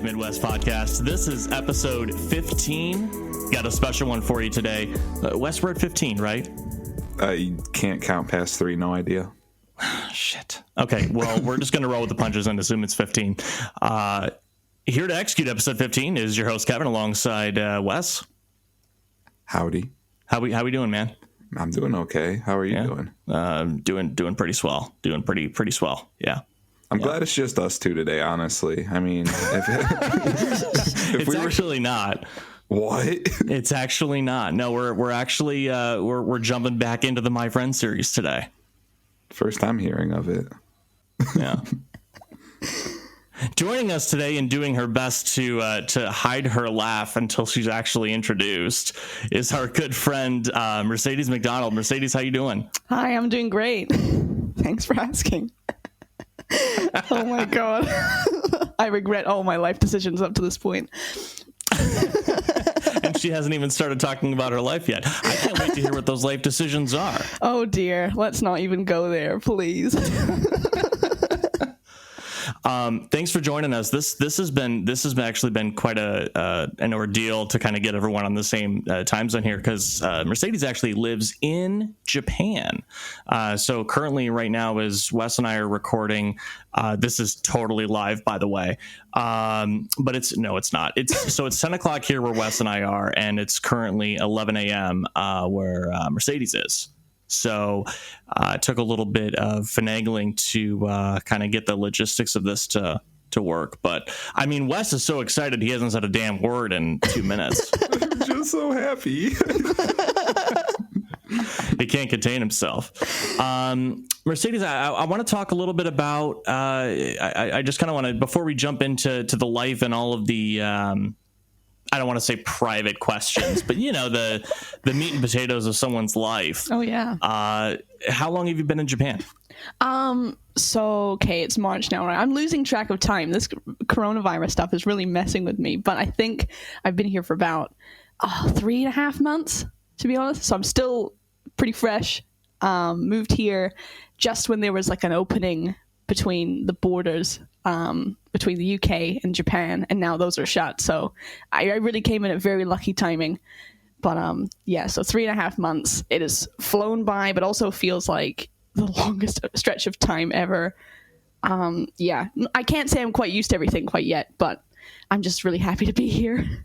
Kevin and Wes podcast. This is episode 15. Got a special one for you today. Wes, we're at 15, right? You can't count past 3, no idea. Shit. Okay, well, we're just going to roll with the punches and assume it's 15. Here to execute episode 15 is your host, Kevin, alongside Wes. Howdy. How we doing, man? I'm doing okay. How are you doing? Doing pretty swell. Doing pretty swell. Yeah. I'm glad it's just us two today, honestly. I mean, if it's actually not. What? It's actually not. No, we're actually we're jumping back into the My Friend series today. First time hearing of it. Yeah. Joining us today and doing her best to hide her laugh until she's actually introduced is our good friend Mercedes McDonald. Mercedes, how you doing? Hi, I'm doing great. Thanks for asking. Oh my god. I regret all my life decisions up to this point. And she hasn't even started talking about her life yet. I can't wait to hear what those life decisions are. Oh dear, let's not even go there, please. Thanks for joining us. This has actually been quite an ordeal to kind of get everyone on the same time zone here, because Mercedes actually lives in Japan. So currently, right now, as Wes and I are recording, this is totally live, by the way. But it's not. It's 10 o'clock here where Wes and I are, and it's currently 11 a.m. Where Mercedes is. So it took a little bit of finagling to kind of get the logistics of this to work. But, I mean, Wes is so excited he hasn't said a damn word in 2 minutes. I'm just so happy. He can't contain himself. Mercedes, I want to talk a little bit about, I just kind of want to, before we jump into the life and all of the... I don't want to say private questions, but the meat and potatoes of someone's life. Oh yeah. How long have you been in Japan? So it's March now, right? I'm losing track of time. This coronavirus stuff is really messing with me, but I think I've been here for about 3.5 months, to be honest. So I'm still pretty fresh. Moved here just when there was like an opening between the borders between the UK and Japan, and now those are shut. So I really came in at very lucky timing. But so 3.5 months. It has flown by, but also feels like the longest stretch of time ever. I can't say I'm quite used to everything quite yet, but I'm just really happy to be here.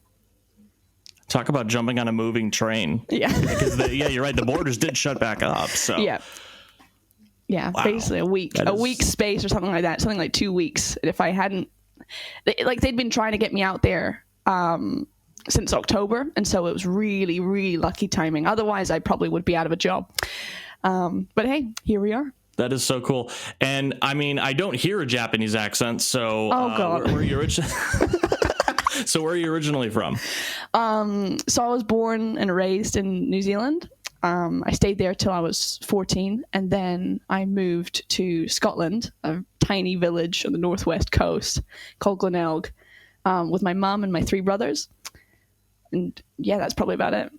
Talk about jumping on a moving train. Yeah. Because you're right. The borders did shut back up. So yeah. Yeah, wow. Basically a week's space or something like that, something like 2 weeks. If I hadn't, they'd been trying to get me out there since October, and so it was really, really lucky timing. Otherwise, I probably would be out of a job. But hey, here we are. That is so cool. And I mean, I don't hear a Japanese accent, so God. Where are you So where are you originally from? So I was born and raised in New Zealand. I stayed there till I was 14, and then I moved to Scotland, a tiny village on the northwest coast called Glenelg, with my mum and my 3 brothers. And yeah, that's probably about it.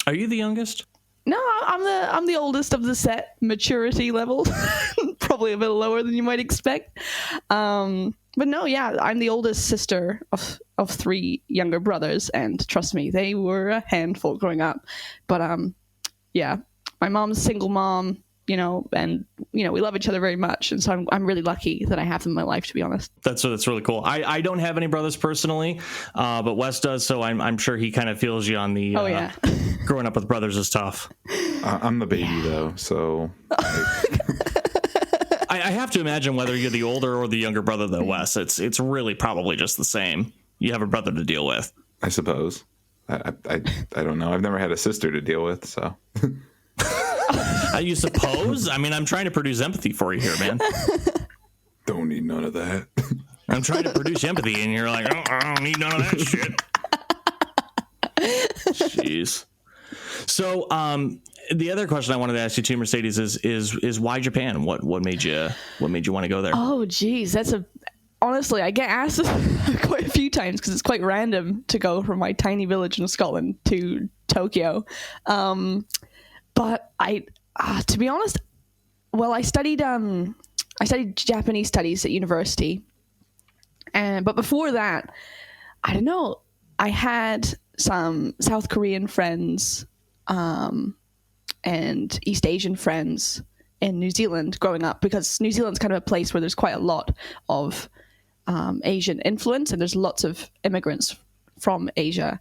Are you the youngest? No, I'm the oldest of the set. Maturity level, probably a bit lower than you might expect. But no, yeah, I'm the oldest sister of 3 younger brothers, and trust me, they were a handful growing up. But my mom's a single mom, and we love each other very much, and so I'm really lucky that I have them in my life, to be honest. That's really cool. I don't have any brothers personally, but Wes does, so I'm sure he kind of feels you on the. Growing up with brothers is tough. I'm the baby though, so. I have to imagine whether you're the older or the younger brother, though, Wes, it's really probably just the same. You have a brother to deal with. I suppose. I don't know. I've never had a sister to deal with, so. You suppose? I mean, I'm trying to produce empathy for you here, man. Don't need none of that. I'm trying to produce empathy, and you're like, I don't need none of that shit. Jeez. So, the other question I wanted to ask you too, Mercedes, is why Japan? What made you want to go there? Oh, geez, honestly, I get asked this quite a few times because it's quite random to go from my tiny village in Scotland to Tokyo. But to be honest, I studied Japanese studies at university, But before that, I don't know. I had some South Korean friends and East Asian friends in New Zealand growing up, because New Zealand's kind of a place where there's quite a lot of Asian influence, and there's lots of immigrants from Asia.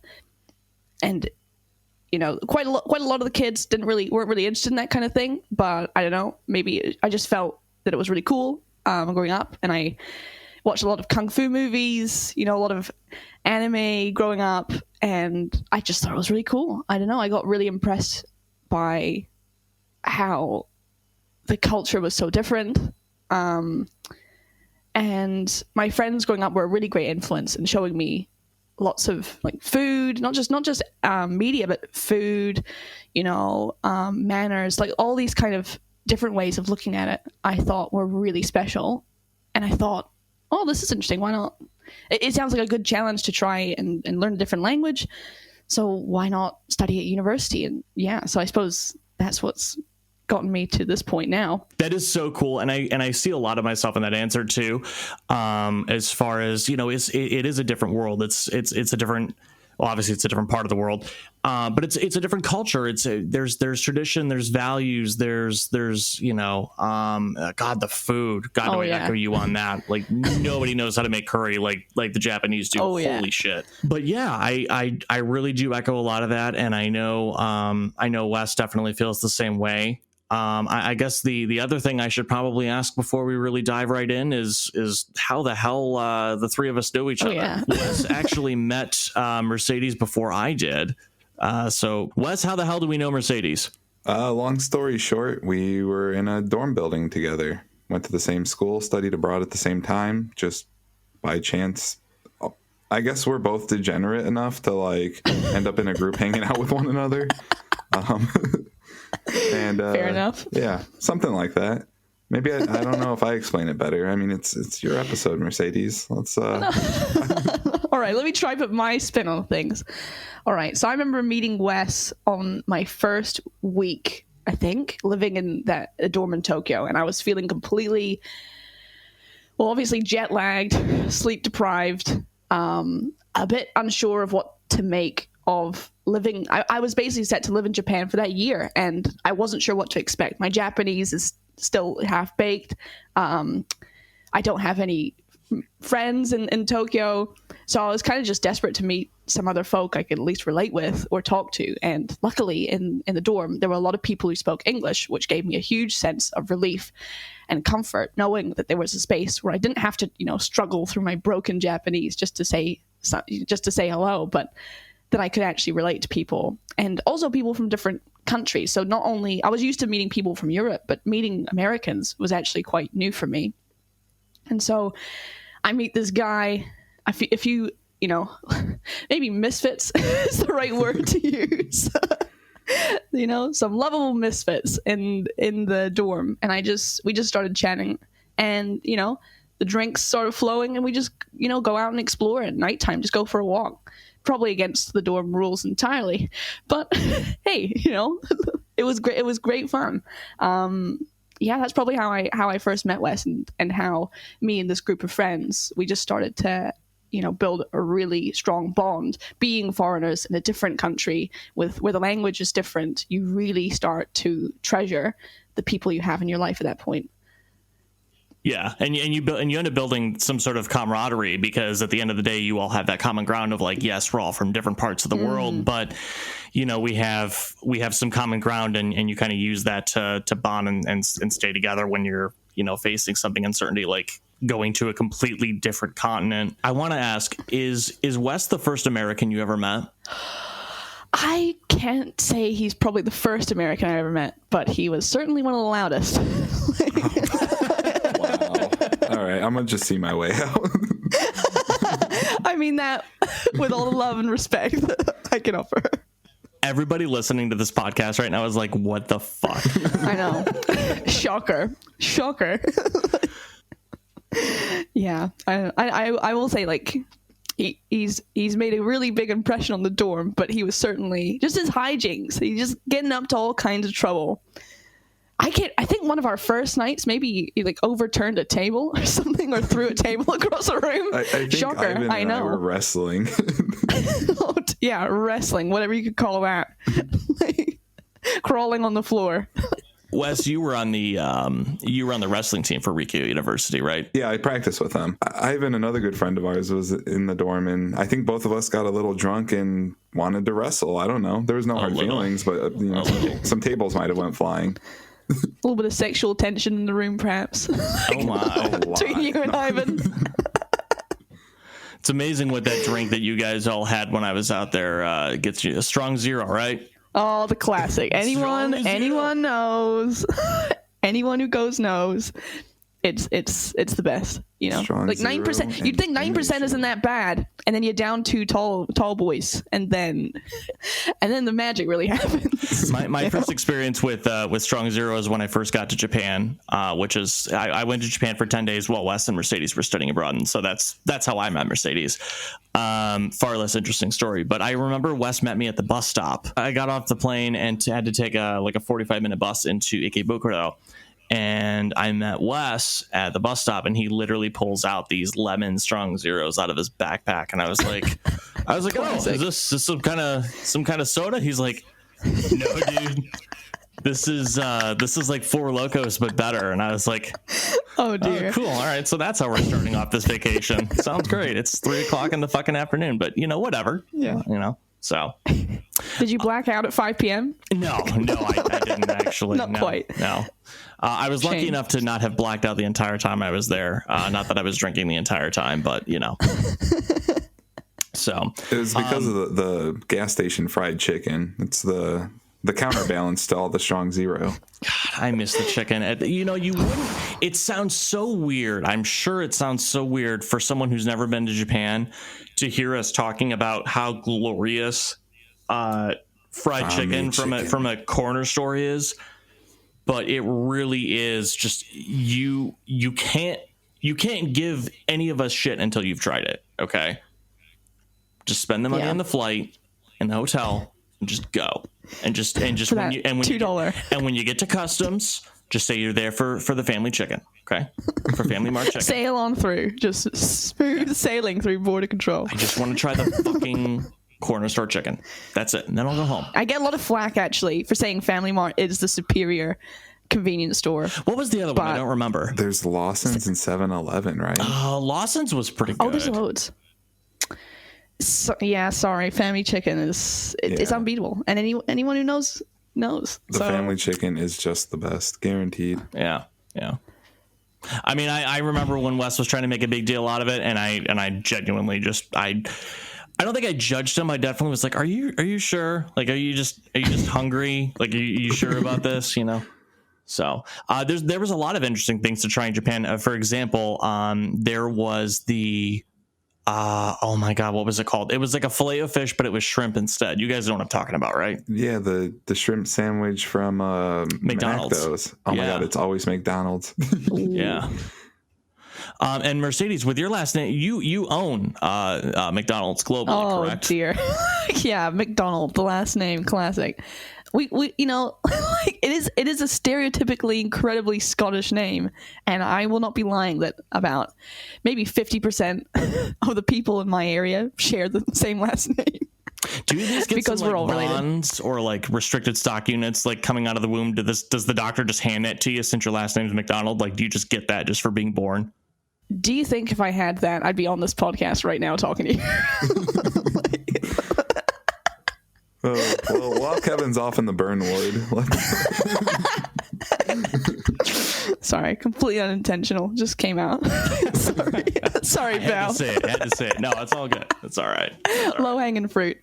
And quite a lot of the kids weren't really interested in that kind of thing. But I don't know, maybe I just felt that it was really cool growing up, and I watched a lot of kung fu movies, a lot of anime growing up, and I just thought it was really cool. I don't know, I got really impressed by how the culture was so different. And my friends growing up were a really great influence in showing me lots of like food, not just media, but food, manners, like all these kind of different ways of looking at it, I thought were really special. And I thought, oh, this is interesting. Why not? It sounds like a good challenge to try and learn a different language. So why not study at university? And yeah, so I suppose that's what's gotten me to this point now. That is so cool, and I see a lot of myself in that answer too. As far as it is a different world. It's a different. Well, obviously, it's a different part of the world, but it's a different culture. There's tradition, there's values, there's God, the food. God, do I echo you on that? Like nobody knows how to make curry like the Japanese do. Holy shit! But yeah, I really do echo a lot of that, and I know Wes definitely feels the same way. I guess the other thing I should probably ask before we really dive right in is how the hell the three of us know each other. Yeah. Wes actually met Mercedes before I did. So Wes, how the hell do we know Mercedes? Long story short, we were in a dorm building together, went to the same school, studied abroad at the same time, just by chance. I guess we're both degenerate enough to like end up in a group hanging out with one another. And fair enough. Yeah, something like that. Maybe I don't know if I explain it better. I mean, it's your episode, Mercedes. Let's All right, let me try put my spin on things. All right, so I remember meeting Wes on my first week, I think, living in a dorm in Tokyo, and I was feeling completely, well, obviously jet lagged, sleep deprived, a bit unsure of what to make of living. I was basically set to live in Japan for that year, and I wasn't sure what to expect. My Japanese is still half baked. I don't have any friends in Tokyo, so I was kind of just desperate to meet some other folk I could at least relate with or talk to. And luckily in the dorm there were a lot of people who spoke English, which gave me a huge sense of relief and comfort, knowing that there was a space where I didn't have to struggle through my broken Japanese just to say hello, but that I could actually relate to people, and also people from different countries. So not only I was used to meeting people from Europe, but meeting Americans was actually quite new for me. And so I meet this guy. If you maybe misfits is the right word to use. Some lovable misfits in the dorm, and we just started chatting, and the drinks started flowing, and we just go out and explore at nighttime, just go for a walk. Probably against the dorm rules entirely, but hey, it was great. It was great fun. Yeah, that's probably how I first met Wes, and how me and this group of friends, we just started to build a really strong bond. Being foreigners in a different country where the language is different, you really start to treasure the people you have in your life at that point. Yeah, and you end up building some sort of camaraderie, because at the end of the day, you all have that common ground of like, yes, we're all from different parts of the world, but we have some common ground, and you kind of use that to bond and stay together when you're facing something uncertainty, like going to a completely different continent. I want to ask, is Wes the first American you ever met? I can't say he's probably the first American I ever met, but he was certainly one of the loudest. All right, I'm gonna just see my way out. I mean that with all the love and respect I can offer. Everybody listening to this podcast right now is like, what the fuck? I know. Shocker. Yeah, I will say, like, he's made a really big impression on the dorm, but he was certainly just his hijinks. He's just getting up to all kinds of trouble. I think one of our first nights, maybe he like overturned a table or something, or threw a table across a room. I think Shocker, Ivan I and I know. were wrestling. Yeah, wrestling, whatever you could call that. Like, crawling on the floor. Wes, you were on the wrestling team for Rikkyo University, right? Yeah, I practiced with them. Ivan, another good friend of ours, was in the dorm, and I think both of us got a little drunk and wanted to wrestle. I don't know. There was no hard feelings, but some tables might have went flying. A little bit of sexual tension in the room, perhaps. Oh my! Between you and Ivan. It's amazing what that drink that you guys all had when I was out there gets you. A strong zero, right? Oh, the classic. Anyone knows. Anyone who goes knows. It's the best, you know. Strong like 9%. You'd think 9% isn't that bad, and then you're down two tall boys, and then the magic really happens. My first experience with Strong Zero is when I first got to Japan, which is I went to Japan for 10 days while Wes and Mercedes were studying abroad, and so that's how I met Mercedes. Far less interesting story, but I remember Wes met me at the bus stop. I got off the plane and had to take a 45-minute bus into Ikebukuro. And I met Wes at the bus stop, and he literally pulls out these lemon Strong Zeros out of his backpack, and I was like, oh, is this some kind of soda? He's like, no, dude, this is like Four Locos but better. And I was like, oh dear, cool, all right, so that's how we're starting off this vacation. Sounds great. It's 3:00 in the fucking afternoon, but whatever. Yeah, So. Did you black out at 5 p.m.? No, I didn't actually. Not quite. No. I was lucky enough to not have blacked out the entire time I was there. Not that I was drinking the entire time, but So it was because of the gas station fried chicken. It's the counterbalance to all the Strong Zero. God, I miss the chicken. You wouldn't. It sounds so weird. I'm sure it sounds so weird for someone who's never been to Japan to hear us talking about how glorious fried chicken from a corner store is. But it really is just you can't give any of us shit until you've tried it. Okay, just spend the money on the flight and the hotel and just go and just when $2 and when you get to customs, just say you're there for the family chicken. Okay, for Family Mart chicken. Sail on through, just smooth sailing through border control. I just want to try the fucking corner store chicken. That's it. And then I'll go home. I get a lot of flack actually for saying Family Mart is the superior convenience store. What was the other one? I don't remember. There's Lawson's and 7-Eleven, right? Lawson's was pretty good. Oh, there's loads. So, yeah, sorry. Family chicken it's unbeatable, and anyone who knows. The family chicken is just the best, guaranteed. Yeah. I mean, I remember when Wes was trying to make a big deal out of it, and I genuinely just I don't think I judged him. I definitely was like, "Are you sure? Like, are you just hungry? Like, are you sure about this? So there was a lot of interesting things to try in Japan. For example, there was the oh my god, what was it called? It was like a filet of fish, but it was shrimp instead. You guys know what I'm talking about, right? Yeah, the shrimp sandwich from McDonald's. Macdos. Oh my god, it's always McDonald's. Yeah. And Mercedes, with your last name, you own McDonald's globally, correct? Oh dear, yeah, McDonald, the last name, classic. We like it is a stereotypically incredibly Scottish name, and I will not be lying that about maybe 50% of the people in my area share the same last name. Do you just get because some, we're all related, bonds or like restricted stock units like coming out of the womb? Does the doctor just hand that to you since your last name is McDonald? Like, do you just get that just for being born? Do you think if I had that, I'd be on this podcast right now talking to you? Well, while Kevin's off in the burn ward. Sorry, completely unintentional. Just came out. Sorry, Val. I had to say it. No, it's all good. It's all right. Low hanging fruit.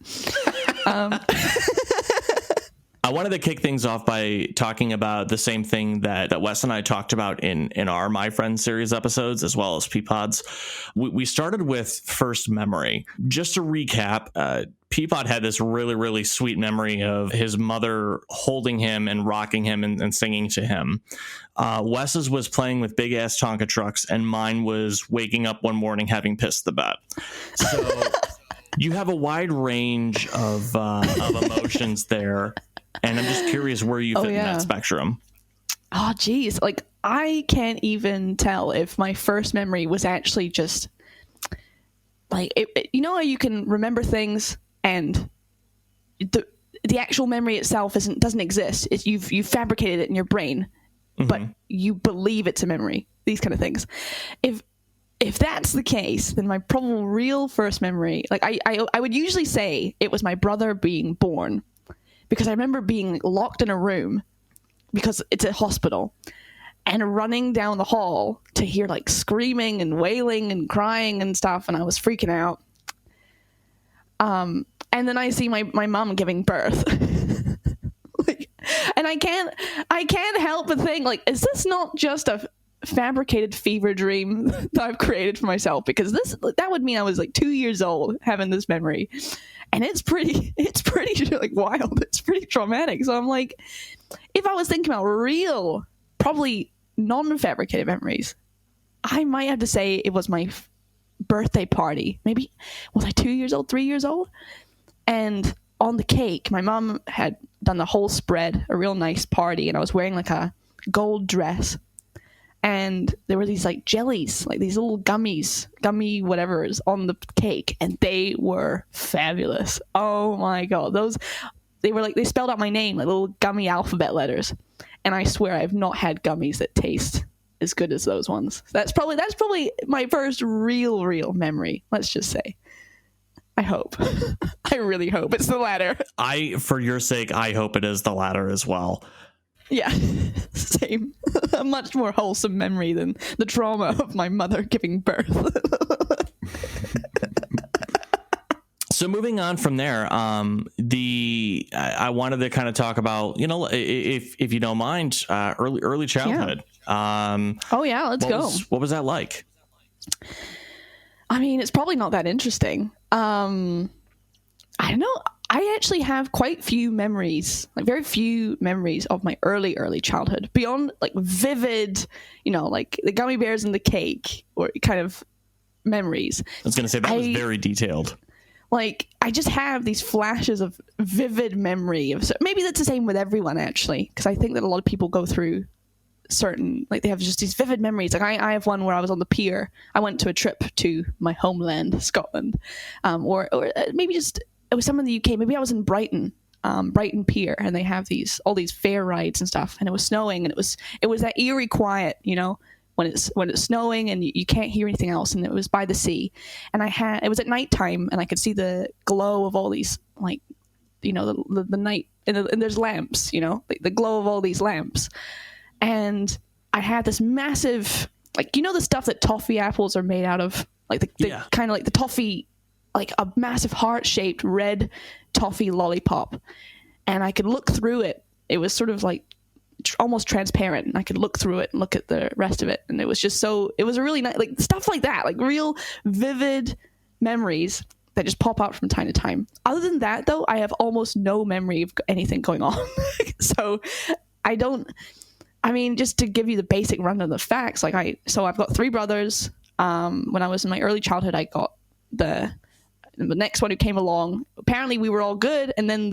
I wanted to kick things off by talking about the same thing that Wes and I talked about in our My Friend series episodes, as well as Peapods. We started with first memory. Just to recap, Peapod had this really, really sweet memory of his mother holding him and rocking him and singing to him. Wes's was playing with big ass Tonka trucks, and mine was waking up one morning having pissed the bed. So you have a wide range of emotions there. And I'm just curious where you fit in that spectrum. Oh, geez. Like, I can't even tell if my first memory was actually just like, you know how you can remember things and the actual memory itself doesn't exist. You've fabricated it in your brain, but you believe it's a memory. These kind of things. If that's the case, then my probable real first memory, like I would usually say it was my brother being born, because I remember being locked in a room because it's a hospital, and running down the hall to hear like screaming and wailing and crying and stuff, and I was freaking out. And then I see my mom giving birth. Like, and I can't help but think, like, is this not just a fabricated fever dream that I've created for myself? Because that would mean I was like 2 years old having this memory, and it's pretty like wild. It's pretty traumatic. So I'm like, if I was thinking about real, probably non-fabricated memories, I might have to say it was my birthday party. Maybe was I 2 years old, 3 years old? And on the cake, my mom had done the whole spread, a real nice party, and I was wearing like a gold dress. And there were these like jellies, like these little gummy whatevers on the cake, and they were fabulous. Oh my God. They spelled out my name, like little gummy alphabet letters. And I swear I've not had gummies that taste as good as those ones. That's probably my first real memory, let's just say. I hope. I really hope it's the latter. For your sake, I hope it is the latter as well. Yeah, same. A much more wholesome memory than the trauma of my mother giving birth. So moving on from there, I wanted to kind of talk about, if you don't mind, early childhood. Yeah. Oh yeah, let's go. What was that like? I mean, it's probably not that interesting. I don't know. I actually have quite few memories, like very few memories of my early childhood, beyond like vivid, like the gummy bears and the cake, or kind of memories. I was going to say that was very detailed. Like, I just have these flashes of vivid memory. Maybe that's the same with everyone, actually, because I think that a lot of people go through certain, like, they have just these vivid memories. Like, I have one where I was on the pier. I went to a trip to my homeland, Scotland, or maybe just it was some in the UK. Maybe I was in Brighton Pier, and they have all these fair rides and stuff, and it was snowing, and it was that eerie quiet, when it's snowing and you can't hear anything else, and it was by the sea, and it was at nighttime, and I could see the glow of all these, like, the night, and there's lamps, like the glow of all these lamps, and I had this massive, like, the stuff that toffee apples are made out of, like the kind of like the toffee, like a massive heart-shaped red toffee lollipop, and I could look through it. It was sort of like almost transparent, and I could look through it and look at the rest of it, and it was just it was a really nice, like, stuff like that, like real vivid memories that just pop out from time to time. Other than that, though, I have almost no memory of anything going on. So just to give you the basic rundown of the facts, like I've got 3 brothers. When I was in my early childhood, I got the next one who came along. Apparently we were all good, and then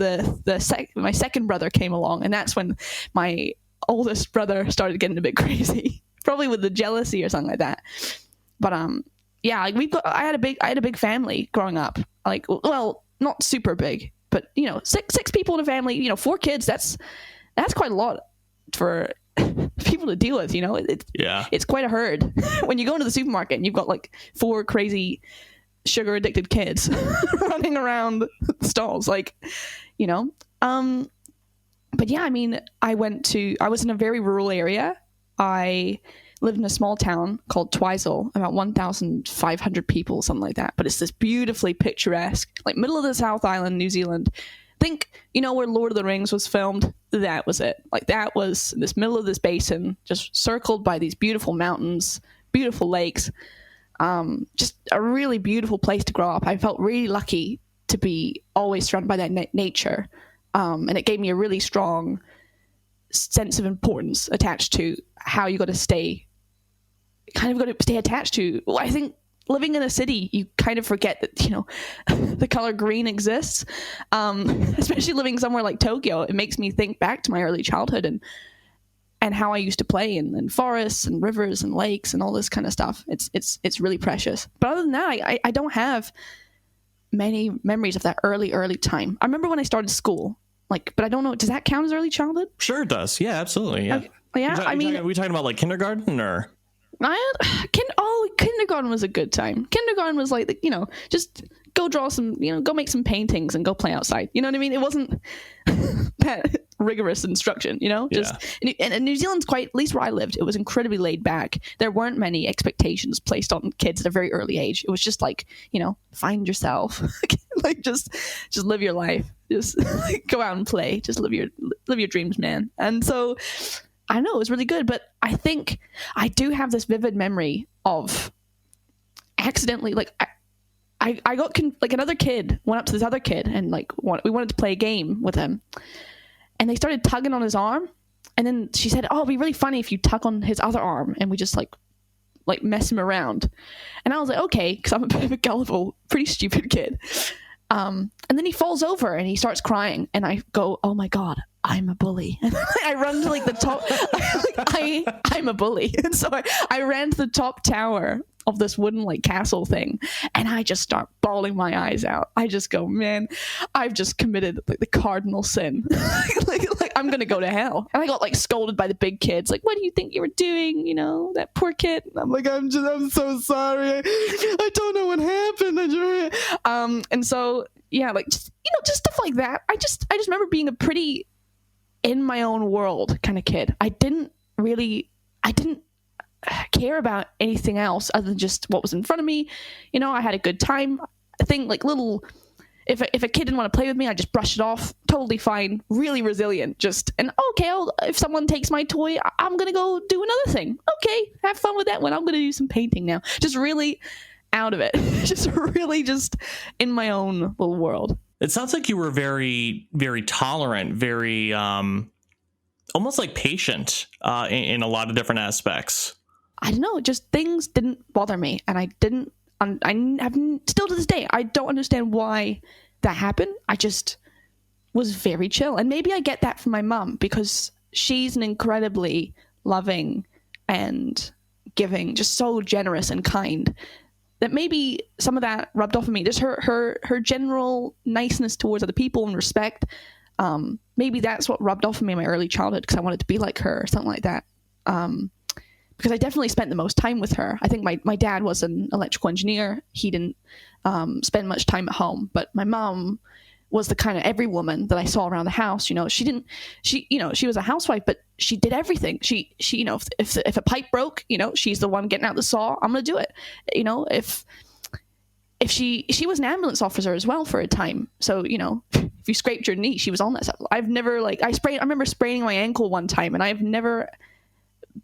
my second brother came along, and that's when my oldest brother started getting a bit crazy, probably with the jealousy or something like that. But I had a big family growing up. Like, well, not super big, but six people in a family, 4 kids. That's quite a lot for people to deal with. It's quite a herd. When you go into the supermarket and you've got like 4 crazy sugar addicted kids running around stalls, like, but yeah, I mean, I was in a very rural area. I lived in a small town called Twizel, about 1,500 people, something like that, but it's this beautifully picturesque, like, middle of the South Island, New Zealand. Think, where Lord of the Rings was filmed? That was it. Like, that was this middle of this basin, just circled by these beautiful mountains, beautiful lakes. Just a really beautiful place to grow up. I felt really lucky to be always surrounded by that nature. And it gave me a really strong sense of importance attached to how you got to stay attached to. Well, I think living in a city, you kind of forget that, the color green exists. Especially living somewhere like Tokyo, it makes me think back to my early childhood, and and how I used to play in forests and rivers and lakes and all this kind of stuff. It's really precious. But other than that, I don't have many memories of that early time. I remember when I started school, like, but I don't know, does that count as early childhood? Sure it does. Yeah, absolutely. Yeah. Yeah, I mean, are we talking about like kindergarten or? Kindergarten was a good time. Kindergarten was like, you know, just go draw some, you know, go make some paintings and go play outside. You know what I mean? It wasn't that rigorous instruction, you know? Just and New Zealand's quite, at least where I lived, it was incredibly laid back. There weren't many expectations placed on kids at a very early age. It was just like, you know, find yourself. Like just live your life. Just like, go out and play. Just live your dreams, man. And so I know it was really good, but I think I do have this vivid memory of accidentally, like, I got like another kid went up to this other kid and like we wanted to play a game with him, and they started tugging on his arm, and then she said, "Oh, it'd be really funny if you tug on his other arm," and we just like mess him around, and I was like, okay, because I'm a bit of a gullible, pretty stupid kid. And then he falls over and he starts crying, and I go, "Oh my God, I'm a bully." And I run to like the top. I'm a bully, and so I ran to the top tower of this wooden like castle thing, and I just start bawling my eyes out. I just go, "Man, I've just committed like the cardinal sin. like I'm gonna go to hell." And I got like scolded by the big kids, like, "What do you think you were doing? You know, that poor kid." And I'm like, I'm so sorry. I don't know what happened. And so yeah, like just, you know, just stuff like that. I just remember being a pretty in my own world kind of kid. I didn't care about anything else other than just what was in front of me. You know, I had a good time. I think like if a kid didn't want to play with me, I just brush it off. Totally fine. Really resilient. If someone takes my toy, I'm going to go do another thing. Okay, have fun with that one. I'm going to do some painting now. Just really out of it. just in my own little world. It sounds like you were very, very tolerant, very almost like patient in a lot of different aspects. I don't know, just things didn't bother me, and I have still to this day, I don't understand why that happened. I just was very chill, and maybe I get that from my mom because she's an incredibly loving and giving, just so generous and kind, that maybe some of that rubbed off on me. Just her general niceness towards other people and respect. Maybe that's what rubbed off on me in my early childhood because I wanted to be like her or something like that. Because I definitely spent the most time with her. I think my dad was an electrical engineer. He didn't spend much time at home, but my mom was the kind of every woman that I saw around the house. You know, she was a housewife, but she did everything. She you know, if a pipe broke, you know, she's the one getting out the saw. I'm gonna do it. You know, if she was an ambulance officer as well for a time. So, you know, if you scraped your knee, she was on that stuff. I've never I remember spraining my ankle one time, and I've never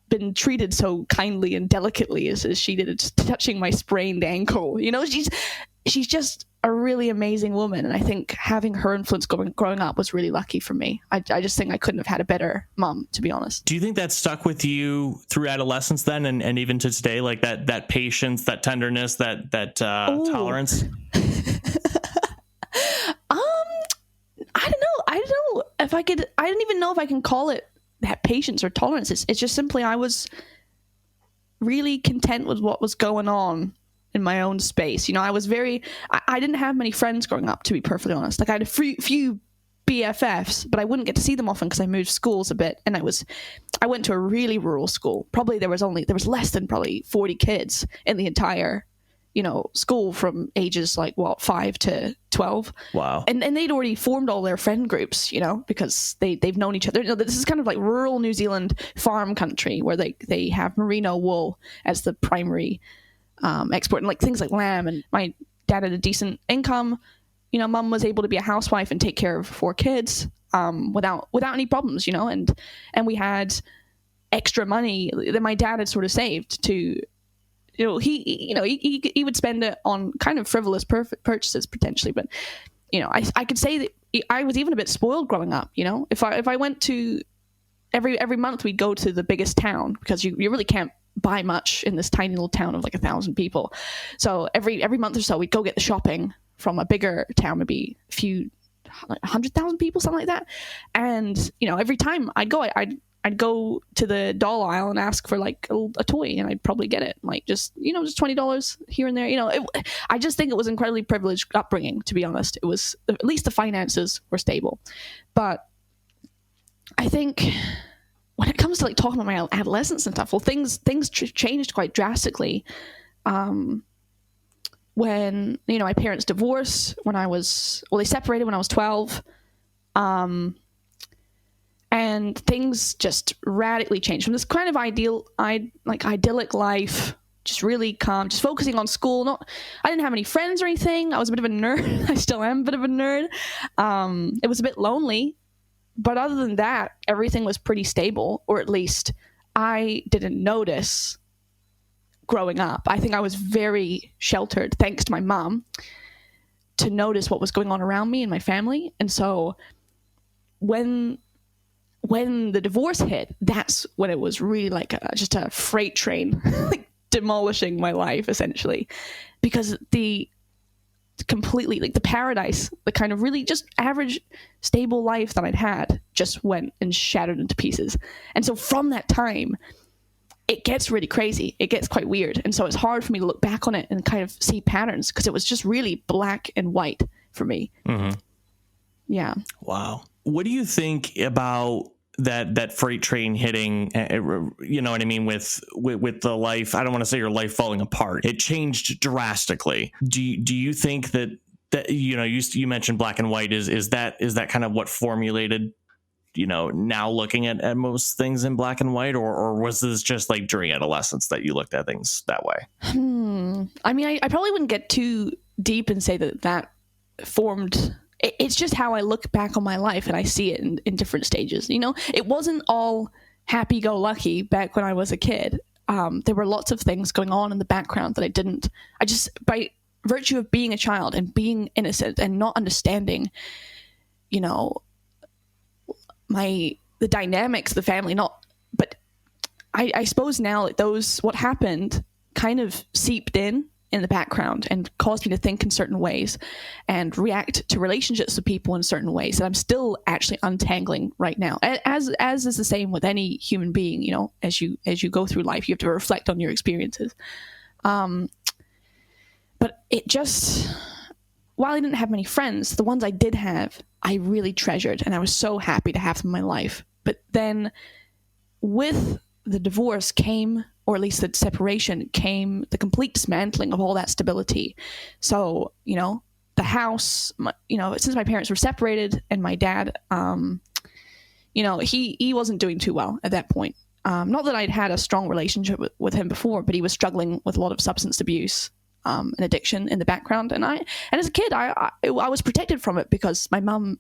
been treated so kindly and delicately as she did, touching my sprained ankle. You know, she's just a really amazing woman, and I think having her influence growing up was really lucky for me. I just think I couldn't have had a better mom, to be honest. Do you think that stuck with you through adolescence then, and even to today, like that patience, that tenderness, that tolerance? I don't know if I could. I don't even know if I can call it that patience or tolerance. It's just simply I was really content with what was going on in my own space. You know, I was I didn't have many friends growing up, to be perfectly honest. Like I had a few BFFs, but I wouldn't get to see them often because I moved schools a bit, and I went to a really rural school. Probably there was less than probably 40 kids in the entire, you know, school from ages like 5 to 12. Wow. And they'd already formed all their friend groups, you know, because they've known each other. You know, this is kind of like rural New Zealand farm country where they have merino wool as the primary export, and like things like lamb. And my dad had a decent income. You know, mom was able to be a housewife and take care of 4 kids without any problems, you know, and we had extra money that my dad had sort of saved to, you know, he would spend it on kind of frivolous purchases potentially, but you know, I could say that I was even a bit spoiled growing up. You know, if I went to every month we'd go to the biggest town because you really can't buy much in this tiny little town of like 1,000 people. So every month or so we'd go get the shopping from a bigger town, maybe a few 100,000 people, something like that. And you know, every time I'd go, I'd go to the doll aisle and ask for like a toy, and I'd probably get it. Like just $20 here and there. I just think it was incredibly privileged upbringing. To be honest, it was, at least the finances were stable. But I think when it comes to like talking about my adolescence and stuff, well, things changed quite drastically. When my parents divorced they separated when I was 12. And things just radically changed from this kind of idyllic life, just really calm, just focusing on school. I didn't have any friends or anything. I was a bit of a nerd. I still am a bit of a nerd. It was a bit lonely, but other than that, everything was pretty stable, or at least I didn't notice growing up. I think I was very sheltered, thanks to my mom, to notice what was going on around me and my family. And so when the divorce hit, that's when it was really like just a freight train, like demolishing my life essentially, because the completely, like the paradise, the kind of really just average stable life that I'd had just went and shattered into pieces. And so from that time, it gets really crazy. It gets quite weird. And so it's hard for me to look back on it and kind of see patterns, because it was just really black and white for me. Mm-hmm. Yeah. Wow. What do you think about that freight train hitting, you know what I mean, with the life? I don't want to say your life falling apart. It changed drastically. Do you think that you mentioned black and white, is that kind of what formulated, now looking at most things in black and white, or was this just like during adolescence that you looked at things that way? I mean, I probably wouldn't get too deep and say that formed. It's just how I look back on my life and I see it in different stages. It wasn't all happy-go-lucky back when I was a kid. There were lots of things going on in the background that I just, by virtue of being a child and being innocent and not understanding, the dynamics of the family, but I suppose now that what happened kind of seeped in the background and caused me to think in certain ways and react to relationships with people in certain ways that I'm still actually untangling right now. As is the same with any human being, as you go through life, you have to reflect on your experiences. But it just, while I didn't have many friends, the ones I did have, I really treasured, and I was so happy to have them in my life. But then with the divorce came, or at least the separation came, the complete dismantling of all that stability. So, the house, since my parents were separated, and my dad, he wasn't doing too well at that point. Not that I'd had a strong relationship with him before, but he was struggling with a lot of substance abuse and addiction in the background. And as a kid, I was protected from it because my mum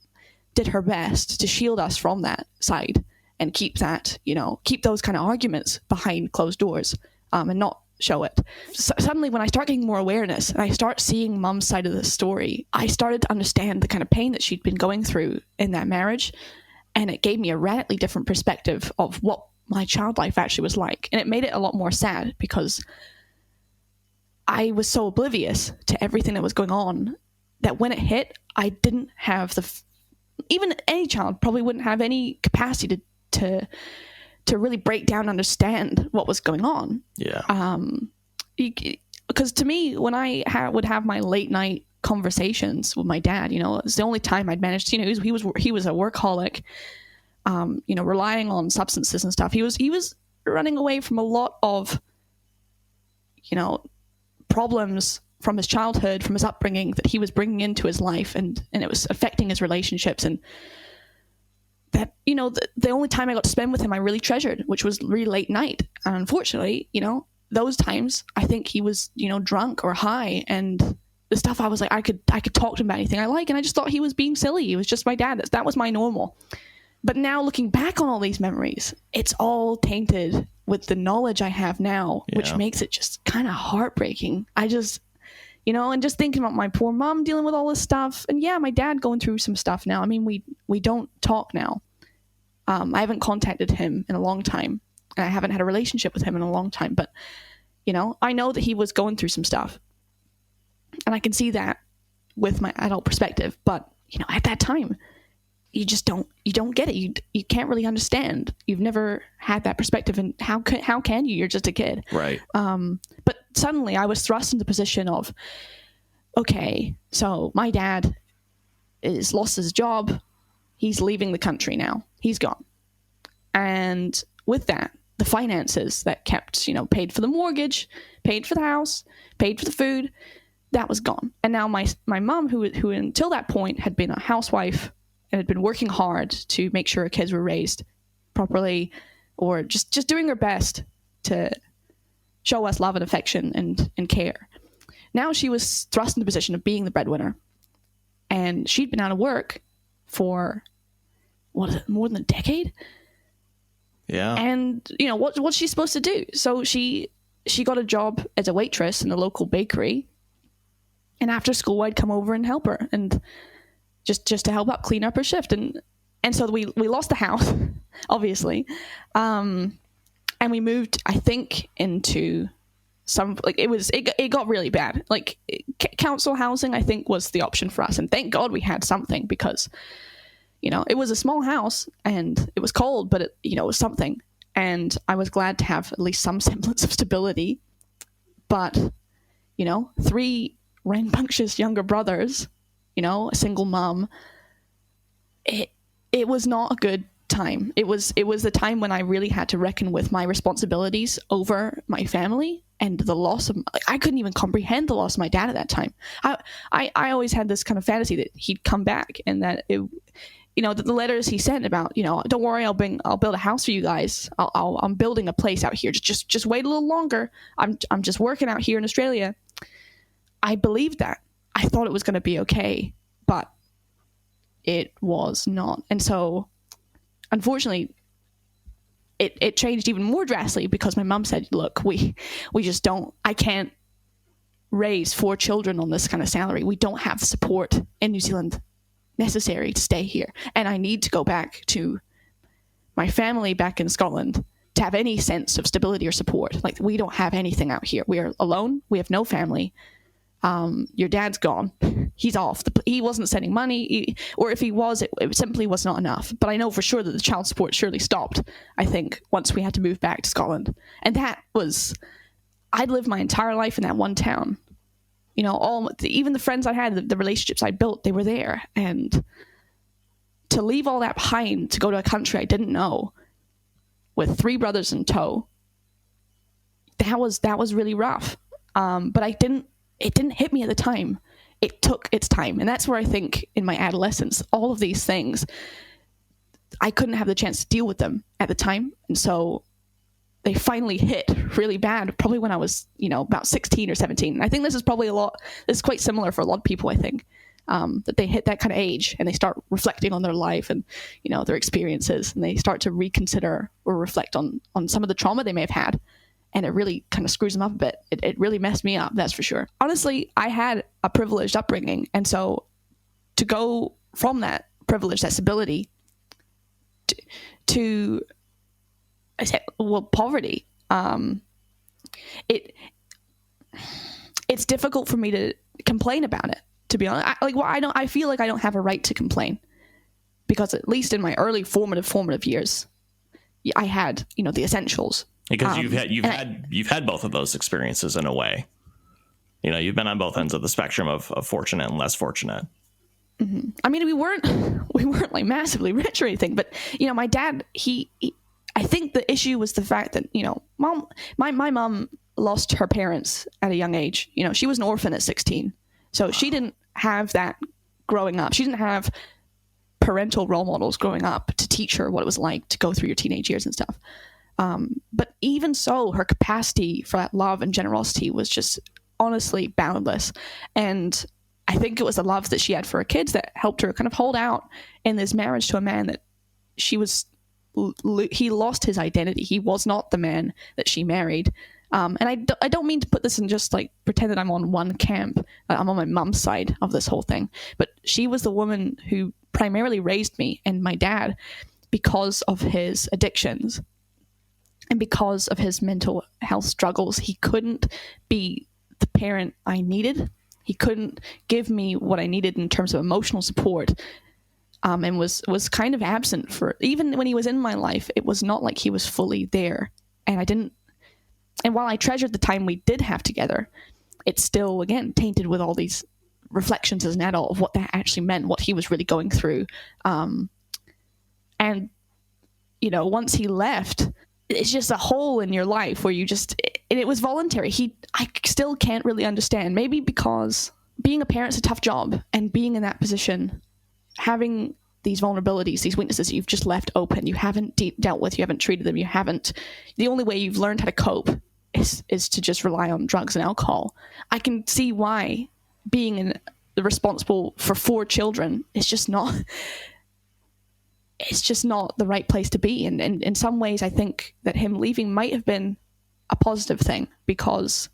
did her best to shield us from that side and keep those kind of arguments behind closed doors and not show it. So suddenly, when I start getting more awareness and I start seeing Mum's side of the story, I started to understand the kind of pain that she'd been going through in that marriage. And it gave me a radically different perspective of what my child life actually was like. And it made it a lot more sad because I was so oblivious to everything that was going on that when it hit, I didn't have even any child probably wouldn't have any capacity to really break down and understand what was going on. Yeah. Because to me, when I would have my late night conversations with my dad, it's the only time I'd managed to, he was a workaholic, relying on substances and stuff. He was running away from a lot of, problems from his childhood, from his upbringing that he was bringing into his life, and it was affecting his relationships. And that, the only time I got to spend with him I really treasured, which was really late night. And unfortunately, those times I think he was, drunk or high, and the stuff I was like, I could talk to him about anything I like, and I just thought he was being silly. He was just my dad. That was my normal. But now looking back on all these memories, it's all tainted with the knowledge I have now, which makes it just kind of heartbreaking. I just, and just thinking about my poor mom dealing with all this stuff, and my dad going through some stuff now. I mean, we don't talk now. I haven't contacted him in a long time, and I haven't had a relationship with him in a long time. But, I know that he was going through some stuff, and I can see that with my adult perspective. But, at that time, you just don't get it. You can't really understand. You've never had that perspective, and how can you? You're just a kid. Right. But suddenly I was thrust into the position of, okay, so my dad is lost his job. He's leaving the country now. He's gone. And with that, the finances that kept, paid for the mortgage, paid for the house, paid for the food, that was gone. And now my mom, who until that point had been a housewife and had been working hard to make sure her kids were raised properly, or just doing her best to show us love and affection and care. Now she was thrust in the position of being the breadwinner. And she'd been out of work for, more than a decade? Yeah. And, what's she supposed to do? So she got a job as a waitress in a local bakery. And after school, I'd come over and help her, and just to help out, clean up her shift. And so we lost the house, obviously. And we moved, I think, into some, it got really bad. Council housing, I think, was the option for us. And thank God we had something, because, it was a small house and it was cold, but it was something. And I was glad to have at least some semblance of stability. But, 3 rambunctious younger brothers, a single mom, it was not a good time. It was the time when I really had to reckon with my responsibilities over my family and the loss of, I couldn't even comprehend the loss of my dad at that time. I always had this kind of fantasy that he'd come back, and that the letters he sent about, don't worry, I'll build a house for you guys. I'm building a place out here. Just wait a little longer. I'm just working out here in Australia. I believed that. I thought it was going to be okay, but it was not. And so, unfortunately, it changed even more drastically, because my mom said, look, we just don't, I can't raise 4 children on this kind of salary. We don't have the support in New Zealand necessary to stay here. And I need to go back to my family back in Scotland to have any sense of stability or support. We don't have anything out here. We are alone. We have no family. Your dad's gone. He's off. He wasn't sending money, or if he was, it simply was not enough. But I know for sure that the child support surely stopped, I think, once we had to move back to Scotland. And that was, I'd lived my entire life in that one town. Even the friends I had, the relationships I built, they were there. And to leave all that behind, to go to a country I didn't know, with 3 brothers in tow, that was really rough. But it didn't hit me at the time. It took its time. And that's where I think in my adolescence, all of these things, I couldn't have the chance to deal with them at the time. And so they finally hit really bad, probably when I was, about 16 or 17. And I think this is quite similar for a lot of people, I think, that they hit that kind of age and they start reflecting on their life and, their experiences, and they start to reconsider or reflect on some of the trauma they may have had. And it really kind of screws them up a bit. It really messed me up, that's for sure. Honestly, I had a privileged upbringing. And so to go from that privilege, that stability, to poverty, it's difficult for me to complain about it, to be honest. I feel like I don't have a right to complain, because at least in my early formative years, I had, the essentials. Because you've had both of those experiences in a way. You've been on both ends of the spectrum of fortunate and less fortunate. Mm-hmm. I mean, we weren't like massively rich or anything, but my dad, I think the issue was the fact that my mom lost her parents at a young age. She was an orphan at 16, so she didn't have that growing up. She didn't have parental role models growing up to teach her what it was like to go through your teenage years and stuff. But even so, her capacity for that love and generosity was just honestly boundless. And I think it was the love that she had for her kids that helped her kind of hold out in this marriage to a man that he lost his identity. He was not the man that she married. And I don't mean to put this in just pretend that I'm on one camp. I'm on my mom's side of this whole thing. But she was the woman who primarily raised me and my dad because of his addictions. And because of his mental health struggles, he couldn't be the parent I needed. He couldn't give me what I needed in terms of emotional support and was kind of absent for, even when he was in my life, it was not like he was fully there. And while I treasured the time we did have together, it's still, again, tainted with all these reflections as an adult of what that actually meant, what he was really going through. And, you know, once he left, it's just a hole in your life where you just, and it was voluntary. I still can't really understand, maybe because being a parent's a tough job, and being in that position, having these vulnerabilities, these weaknesses that you've just left open, you haven't dealt with, you haven't treated them, the only way you've learned how to cope is to just rely on drugs and alcohol. I can see why being responsible for 4 children is just not, it's just not the right place to be. And in some ways, I think that him leaving might have been a positive thing, because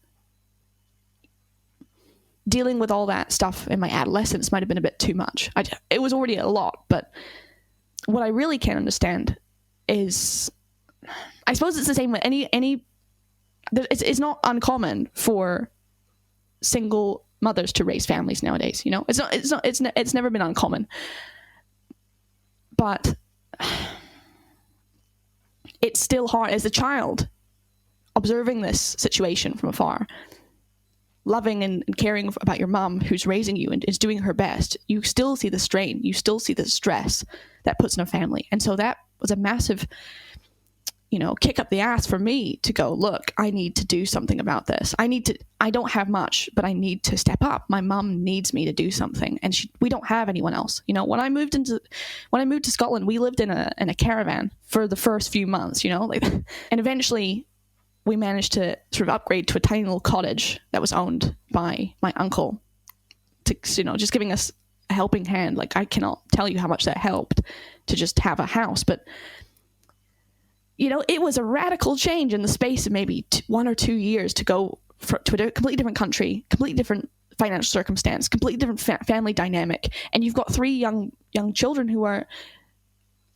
dealing with all that stuff in my adolescence might have been a bit too much. It was already a lot, but what I really can't understand is, I suppose it's the same with it's not uncommon for single mothers to raise families nowadays. You know, it's never been uncommon, but it's still hard as a child observing this situation from afar, loving and caring about your mom who's raising you and is doing her best. You still see the strain, you still see the stress that puts in a family. And so that was a massive, kick up the ass for me to go, look, I need to do something about this. I don't have much, but I need to step up. My mom needs me to do something, and we don't have anyone else. When I moved to Scotland, we lived in a caravan for the first few months, and eventually we managed to sort of upgrade to a tiny little cottage that was owned by my uncle, to, just giving us a helping hand. Like, I cannot tell you how much that helped to just have a house, but it was a radical change in the space of maybe 1 or 2 years to go to a completely different country, completely different financial circumstance, completely different family dynamic. And you've got 3 young children who are,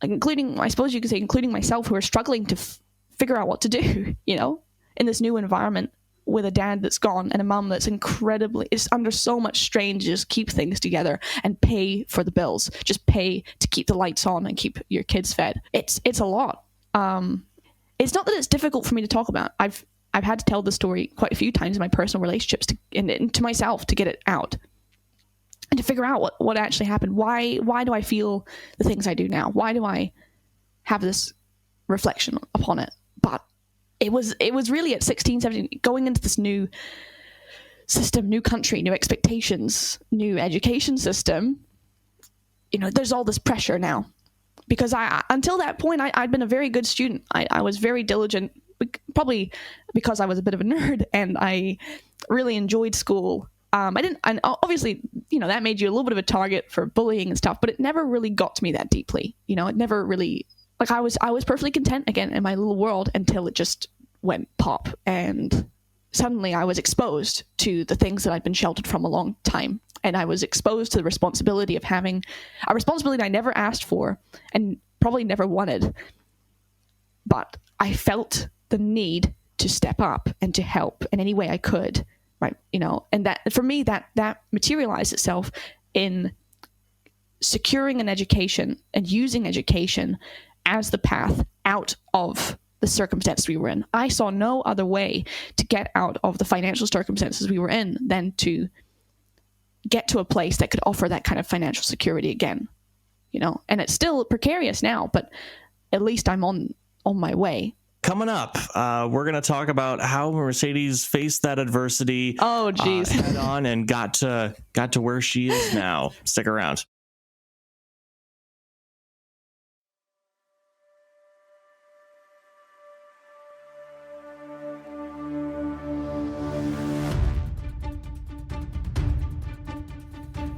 including, I suppose you could say, including myself, who are struggling to figure out what to do, in this new environment with a dad that's gone and a mom that's is under so much strain to just keep things together and pay for the bills, just pay to keep the lights on and keep your kids fed. It's a lot. It's not that it's difficult for me to talk about. I've had to tell the story quite a few times in my personal relationships and to myself to get it out and to figure out what actually happened. Why do I feel the things I do now? Why do I have this reflection upon it? But it was really at 16, 17, going into this new system, new country, new expectations, new education system. There's all this pressure now. Because until that point, I'd been a very good student. I was very diligent, probably because I was a bit of a nerd and I really enjoyed school. And obviously, that made you a little bit of a target for bullying and stuff, but it never really got to me that deeply. It never really, I was perfectly content again in my little world until it just went pop. And suddenly I was exposed to the things that I'd been sheltered from a long time. And I was exposed to the responsibility of having a responsibility I never asked for and probably never wanted. But I felt the need to step up and to help in any way I could, right? And that, for me, that materialized itself in securing an education and using education as the path out of the circumstances we were in. I saw no other way to get out of the financial circumstances we were in than to get to a place that could offer that kind of financial security again, and it's still precarious now, but at least I'm on my way. Coming up, we're going to talk about how Mercedes faced that adversity. Oh, geez. Head on and got to where she is now. Stick around.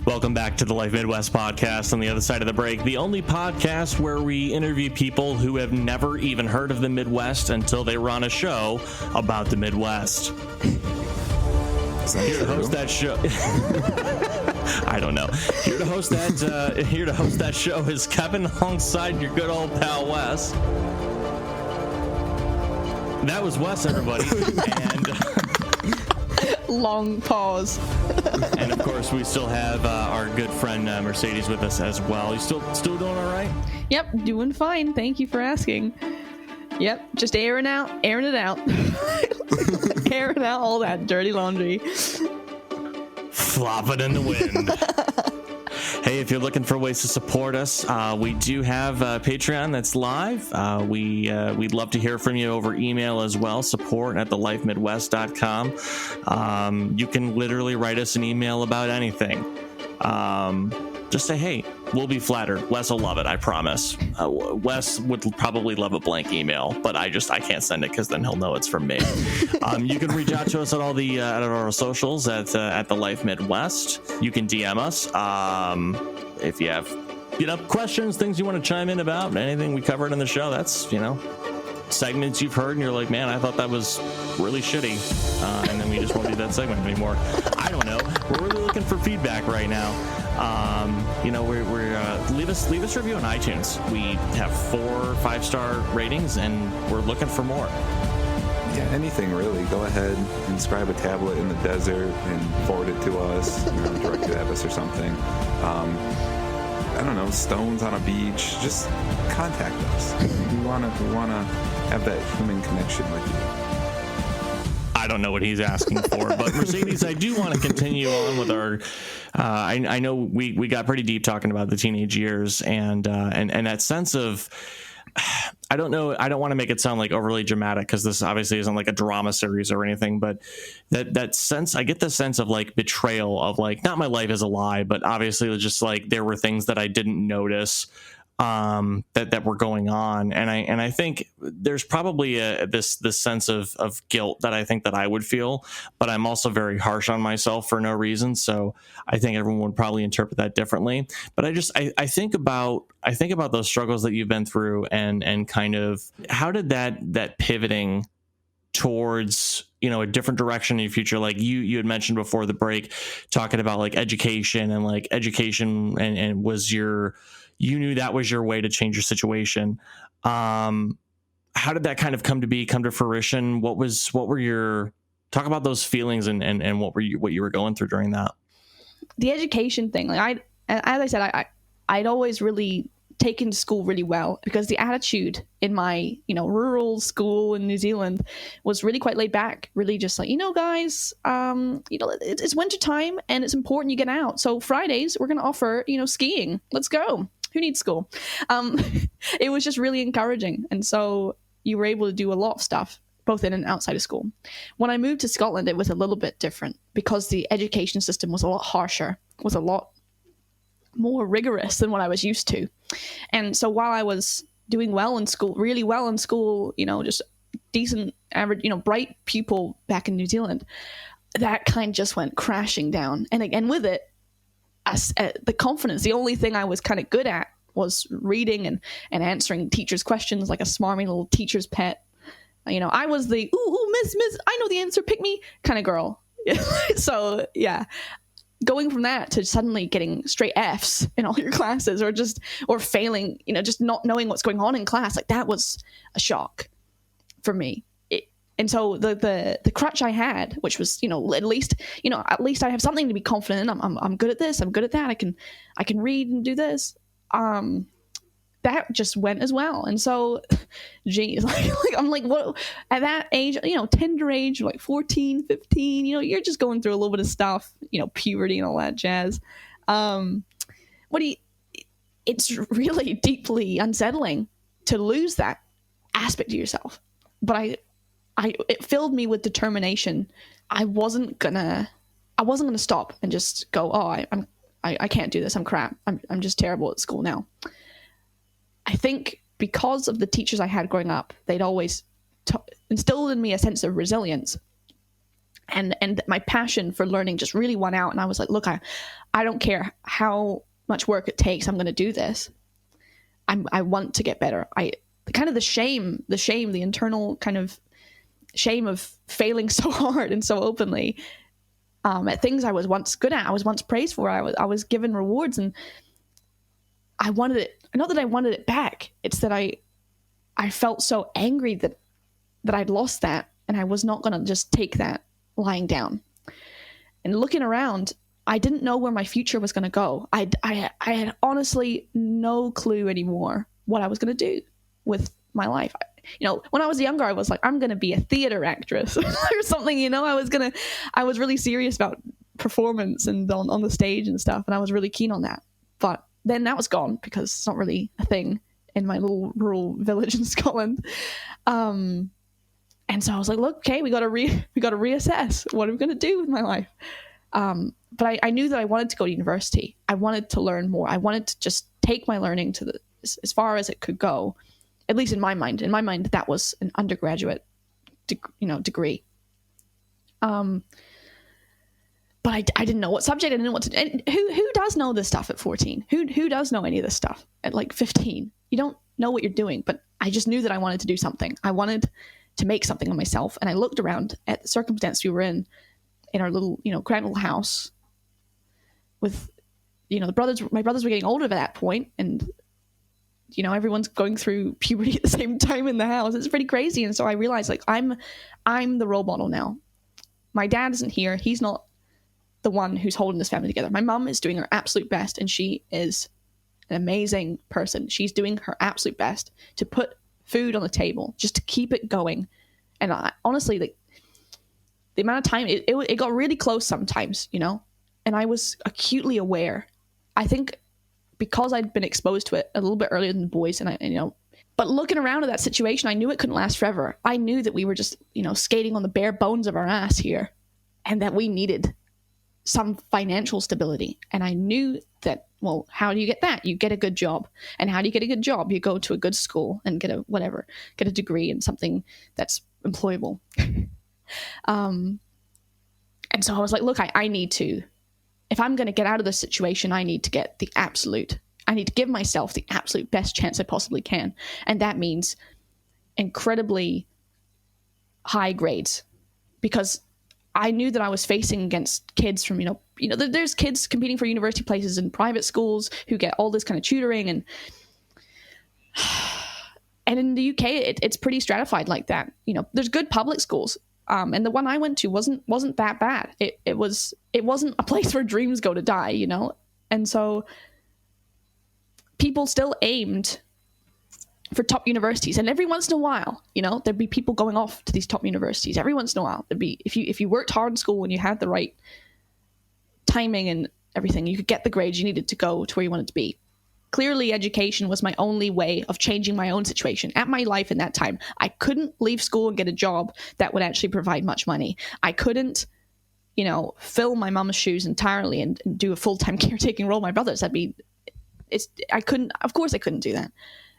Welcome back to the Life Midwest podcast. On the other side of the break, the only podcast where we interview people who have never even heard of the Midwest until they run a show about the Midwest. Here to host that show. I don't know. Here to host that show is Kevin alongside your good old pal Wes. That was Wes, everybody. And long pause. And of course, we still have our good friend Mercedes with us as well. You still doing all right? Yep, doing fine. Thank you for asking. Yep, just airing it out. Airing out all that dirty laundry. Flop it in the wind. Hey, if you're looking for ways to support us, we do have Patreon that's live. We'd love to hear from you over email as well, support@thelifemidwest.com. You can literally write us an email about anything. Just say, hey, we'll be flattered. Wes will love it, I promise. Wes would probably love a blank email, but I can't send it because then he'll know it's from me. You can reach out to us at all the at our socials at the Life Midwest. You can DM us if you have questions, things you want to chime in about, anything we covered in the show. That's segments you've heard and you're like, man, I thought that was really shitty, and then we just won't do that segment anymore. I don't know. We're really looking for feedback right now. Leave us a review on iTunes. We have 4 5-star ratings, and we're looking for more. Yeah, anything really. Go ahead, inscribe a tablet in the desert and forward it to us, direct it at us or something. I don't know, stones on a beach. Just contact us. We wanna have that human connection with you. I don't know what he's asking for, but Mercedes, I do want to continue on with our. I know we got pretty deep talking about the teenage years and that sense of. I don't know. I don't want to make it sound like overly dramatic because this obviously isn't like a drama series or anything, but that sense, I get the sense of like betrayal of like, not my life is a lie, but obviously it's just like there were things that I didn't notice that were going on. And I think there's probably this sense of guilt that I think that I would feel, but I'm also very harsh on myself for no reason. So I think everyone would probably interpret that differently. But I think about those struggles that you've been through and kind of how did that pivoting towards a different direction in your future, like you had mentioned before the break, talking about like education and was you knew that was your way to change your situation. How did that kind of come to fruition? Talk about those feelings and what you were going through during that? The education thing, like as I said, I'd always really taken to school really well because the attitude in my rural school in New Zealand was really quite laid back, really just like, guys, it's winter time and it's important you get out, so Fridays we're going to offer skiing, let's go, who needs school? It was just really encouraging, and so you were able to do a lot of stuff both in and outside of school. When I moved to Scotland, it was a little bit different because the education system was a lot harsher, was a lot more rigorous than what I was used to. And so while I was doing well in school, really well in school, just decent, average, bright pupil back in New Zealand, that kind just went crashing down. And again, with it, the confidence, the only thing I was kind of good at was reading and answering teachers' questions like a smarmy little teacher's pet. I was the, ooh, miss, I know the answer, pick me kind of girl. So, yeah. Going from that to suddenly getting straight Fs in all your classes or failing, just not knowing what's going on in class, like that was a shock for me. And so the crutch I had, which was, at least I have something to be confident in. I'm good at this. I'm good at that. I can read and do this. That just went as well. And so, geez, I'm like, what at that age, tender age, like 14, 15, you're just going through a little bit of stuff, puberty and all that jazz. It's really deeply unsettling to lose that aspect of yourself. But it filled me with determination. I wasn't gonna stop and just go, oh, I can't do this. I'm crap. I'm just terrible at school now. I think because of the teachers I had growing up, they'd always instilled in me a sense of resilience, and my passion for learning just really won out. And I was like, look, I don't care how much work it takes. I'm going to do this. I want to get better. The internal kind of shame of failing so hard and so openly at things I was once good at. I was once praised for. I was given rewards, and I wanted it. Not that I wanted it back. It's that I felt so angry that I'd lost that, and I was not going to just take that lying down. And looking around, I didn't know where my future was going to go. I had honestly no clue anymore what I was going to do with my life. When I was younger, I was like, I'm going to be a theater actress or something, I was really serious about performance and on the stage and stuff. And I was really keen on that. But then that was gone because it's not really a thing in my little rural village in Scotland. And so I was like, look, okay, we got to reassess. What are we going to do with my life? But I knew that I wanted to go to university. I wanted to learn more. I wanted to just take my learning to as far as it could go, at least in my mind. In my mind, that was an undergraduate degree. But I didn't know what subject. I didn't know what to do. And who does know this stuff at 14? Who does know any of this stuff at like 15? You don't know what you're doing. But I just knew that I wanted to do something. I wanted to make something of myself. And I looked around at the circumstance we were in our little, grand little house with, my brothers were getting older at that point, and, everyone's going through puberty at the same time in the house. It's pretty crazy. And so I realized, like, I'm the role model now. My dad isn't here. He's not the one who's holding this family together. My mom is doing her absolute best, and she is an amazing person. She's doing her absolute best to put food on the table, just to keep it going. And honestly, the amount of time, it got really close sometimes, and I was acutely aware. I think because I'd been exposed to it a little bit earlier than the boys, and but looking around at that situation, I knew it couldn't last forever. I knew that we were just, skating on the bare bones of our ass here, and that we needed some financial stability. And I knew that, well, how do you get that? You get a good job. And how do you get a good job? You go to a good school and get a degree in something that's employable. And so I was like, look, I need to, if I'm going to get out of this situation, I need to give myself the absolute best chance I possibly can. And that means incredibly high grades, because I knew that I was facing against kids from, there's kids competing for university places in private schools who get all this kind of tutoring, and in the UK, it's pretty stratified like that. There's good public schools. And the one I went to wasn't that bad. It wasn't a place where dreams go to die, And so people still aimed for top universities, and every once in a while, there'd be people going off to these top universities. Every once in a while, there'd be, if you worked hard in school and you had the right timing and everything, you could get the grades you needed to go to where you wanted to be. Clearly, education was my only way of changing my own situation at my life in that time. I couldn't leave school and get a job that would actually provide much money. I couldn't, fill my mama's shoes entirely and do a full-time caretaking role. My brothers, of course I couldn't do that.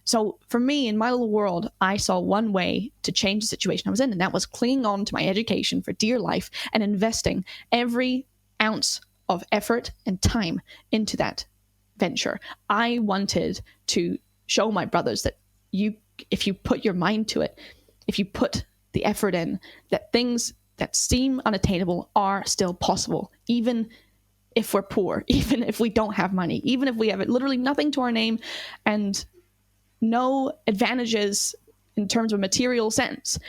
So for me, in my little world, I saw one way to change the situation I was in, and that was clinging on to my education for dear life and investing every ounce of effort and time into that venture. I wanted to show my brothers that if you put your mind to it, if you put the effort in, that things that seem unattainable are still possible, even if we're poor, even if we don't have money, even if we have literally nothing to our name and no advantages in terms of material sense.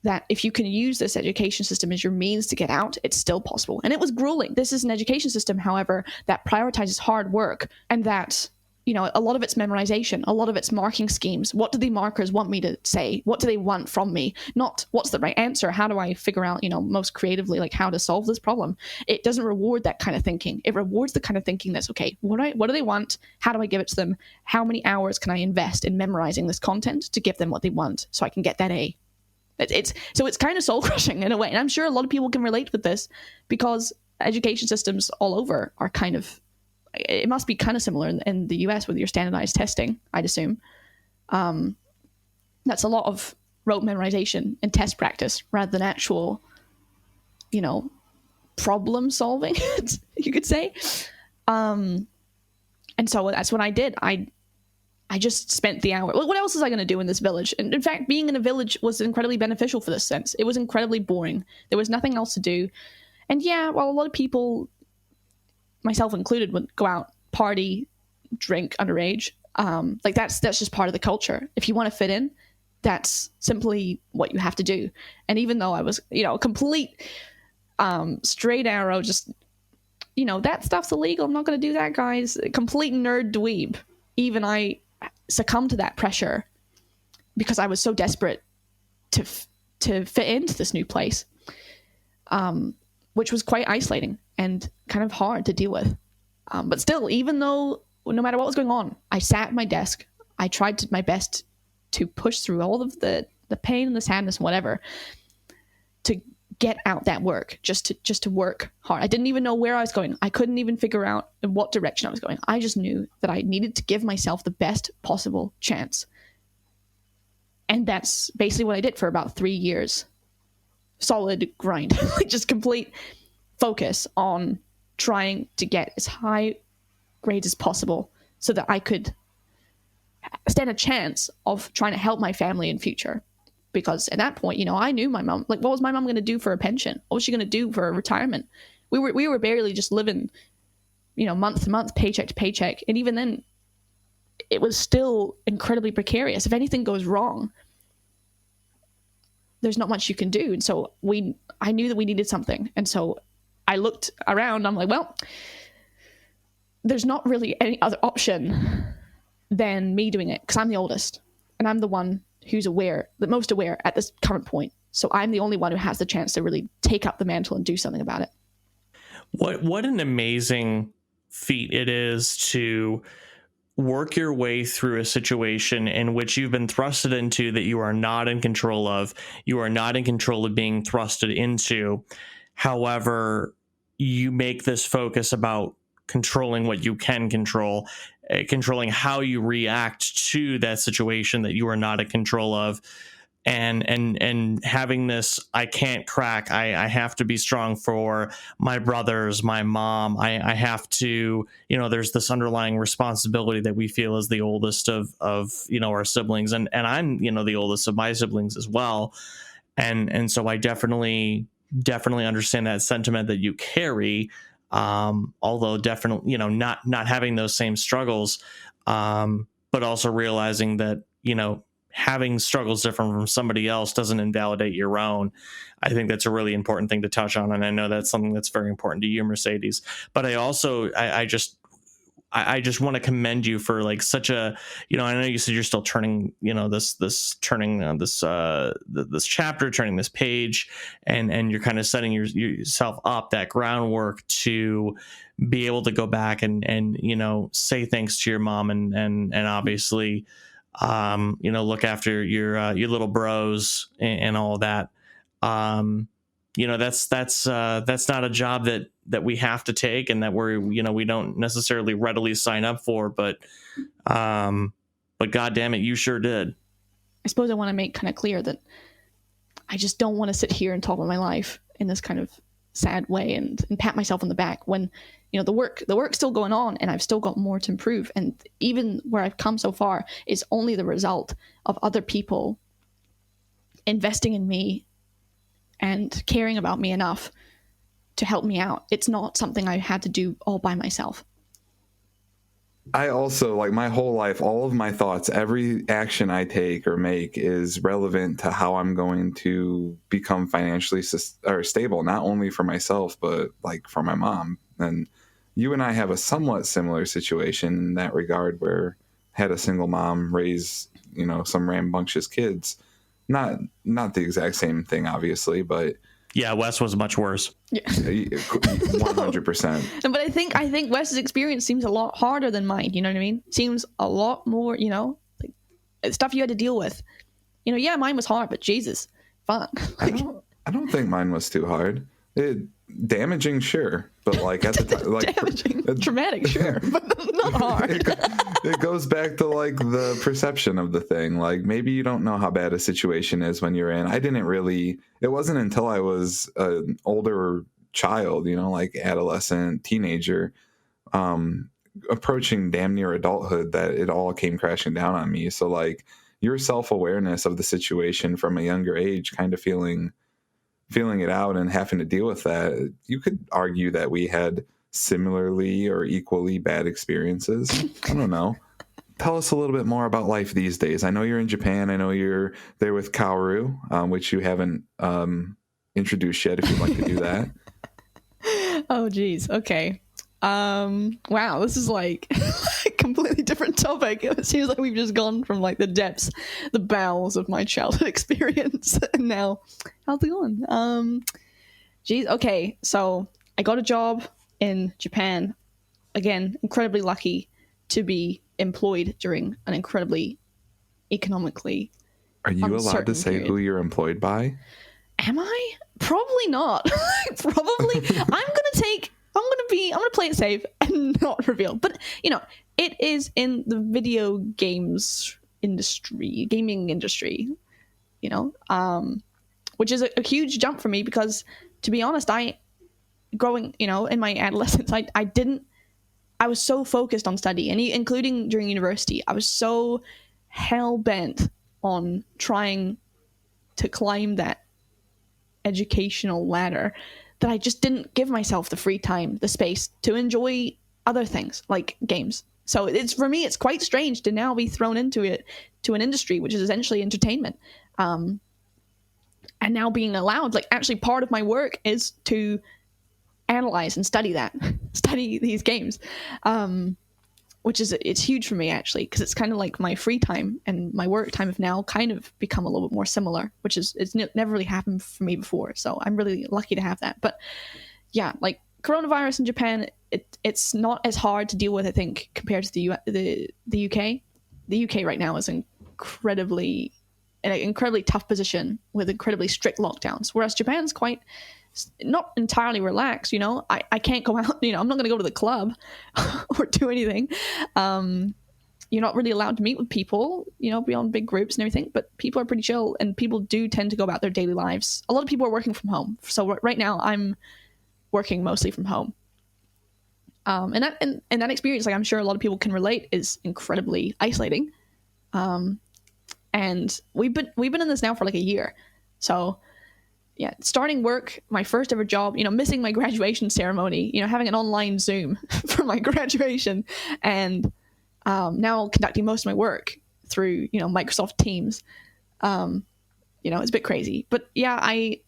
That if you can use this education system as your means to get out, it's still possible. And it was grueling. This is an education system, however, that prioritizes hard work, and that, a lot of it's memorization, a lot of it's marking schemes. What do the markers want me to say? What do they want from me? Not what's the right answer? How do I figure out, most creatively, like how to solve this problem? It doesn't reward that kind of thinking. It rewards the kind of thinking that's, okay, what do they want? How do I give it to them? How many hours can I invest in memorizing this content to give them what they want so I can get that A? It's kind of soul crushing in a way, and I'm sure a lot of people can relate with this, because education systems all over are kind of, it must be kind of similar in the US with your standardized testing, I'd assume. That's a lot of rote memorization and test practice rather than actual, problem solving, you could say. And so that's what I did. I just spent the hour. What else was I going to do in this village? And in fact, being in a village was incredibly beneficial for this sense. It was incredibly boring. There was nothing else to do. And yeah, while a lot of people, myself included, would go out, party, drink underage, that's just part of the culture. If you want to fit in, that's simply what you have to do. And even though I was, a complete straight arrow, just that stuff's illegal. I'm not going to do that, guys. Complete nerd dweeb. Even I succumbed to that pressure because I was so desperate to fit into this new place, which was quite isolating and kind of hard to deal with. But still, even though no matter what was going on, I sat at my desk. I tried my best to push through all of the pain and the sadness and whatever to get out that work, just to work hard. I didn't even know where I was going. I couldn't even figure out in what direction I was going. I just knew that I needed to give myself the best possible chance. And that's basically what I did for about 3 years. Solid grind, like just complete focus on trying to get as high grades as possible so that I could stand a chance of trying to help my family in future. Because at that point, I knew my mom, like, what was my mom going to do for a pension? What was she going to do for a retirement? We were barely just living, month to month, paycheck to paycheck. And even then, it was still incredibly precarious. If anything goes wrong, there's not much you can do. And so I knew that we needed something. And so I looked around. I'm like, well, there's not really any other option than me doing it because I'm the oldest and I'm the one who's the most aware at this current point. So I'm the only one who has the chance to really take up the mantle and do something about it. What an amazing feat it is to work your way through a situation in which you've been thrusted into that you are not in control of. You are not in control of being thrusted into. However, you make this focus about controlling what you can control, controlling how you react to that situation that you are not in control of, and having this, I can't crack. I have to be strong for my brothers, my mom. I have to, there's this underlying responsibility that we feel as the oldest of our siblings, and I'm the oldest of my siblings as well, and so I definitely understand that sentiment that you carry. Although definitely, not having those same struggles, but also realizing that, having struggles different from somebody else doesn't invalidate your own. I think that's a really important thing to touch on. And I know that's something that's very important to you, Mercedes. But I also, I just want to commend you for like such a, I know you said you're still turning, this chapter, turning this page, and you're kind of setting yourself up that groundwork to be able to go back and say thanks to your mom and obviously, look after your little bros and all of that. That's not a job that we have to take and that we don't necessarily readily sign up for, but God damn it, you sure did. I suppose I want to make kind of clear that I just don't want to sit here and talk about my life in this kind of sad way and pat myself on the back when, the work's still going on and I've still got more to improve. And even where I've come so far is only the result of other people investing in me and caring about me enough to help me out. It's not something I had to do all by myself. I also, like, my whole life, all of my thoughts, every action I take or make is relevant to how I'm going to become financially stable, not only for myself, but like for my mom. And you and I have a somewhat similar situation in that regard, where I had a single mom raise, some rambunctious kids. Not the exact same thing, obviously, but yeah, Wes was much worse. Yeah. 100%. But I think Wes's experience seems a lot harder than mine. You know what I mean? Seems a lot more, like stuff you had to deal with. Yeah, mine was hard, but Jesus, fun. I don't think mine was too hard. Damaging, sure, but like at the time, like damaging, traumatic, sure, but not hard. It goes back to like the perception of the thing. Like maybe you don't know how bad a situation is when you're in. It wasn't until I was an older child, like adolescent, teenager, approaching damn near adulthood, that it all came crashing down on me. So like your self-awareness of the situation from a younger age, kind of feeling it out and having to deal with that, you could argue that we had similarly or equally bad experiences. I don't know. Tell us a little bit more about life these days. I know you're in Japan. I know you're there with Kaoru, which you haven't introduced yet, if you'd like to do that. Oh, geez. Okay. Wow, this is like a completely different topic. It seems like we've just gone from like the depths, the bowels of my childhood experience, and now how's it going? Geez, okay, so I got a job in Japan. Again, incredibly lucky to be employed during an incredibly economically. Are you allowed to uncertain say period. who you're employed by? Am I? Probably not. Probably. I'm gonna play it safe and not reveal. But it is in the video games industry, gaming industry. Which is a huge jump for me because, to be honest, growing in my adolescence, I was so focused on study, and including during university, I was so hell bent on trying to climb that educational ladder that I just didn't give myself the free time, the space to enjoy other things like games. So for me, it's quite strange to now be thrown into an industry which is essentially entertainment. And now being allowed, like, actually part of my work is to analyze and study these games, which it's huge for me actually, because it's kind of like my free time and my work time have now kind of become a little bit more similar, which it's never really happened for me before. So I'm really lucky to have that. But yeah, like coronavirus in Japan, it's not as hard to deal with, I think, compared to the UK. The UK right now is in an incredibly tough position with incredibly strict lockdowns, whereas Japan's quite not entirely relaxed. I can't go out. I'm not going to go to the club or do anything. You're not really allowed to meet with people, beyond big groups and everything, but people are pretty chill, and people do tend to go about their daily lives. A lot of people are working from home. So right now I'm working mostly from home. And that experience, like I'm sure a lot of people can relate, is incredibly isolating. And we've been in this now for like a year. So yeah, starting work, my first ever job, missing my graduation ceremony, having an online Zoom for my graduation, and now conducting most of my work through, Microsoft Teams. It's a bit crazy. But yeah, I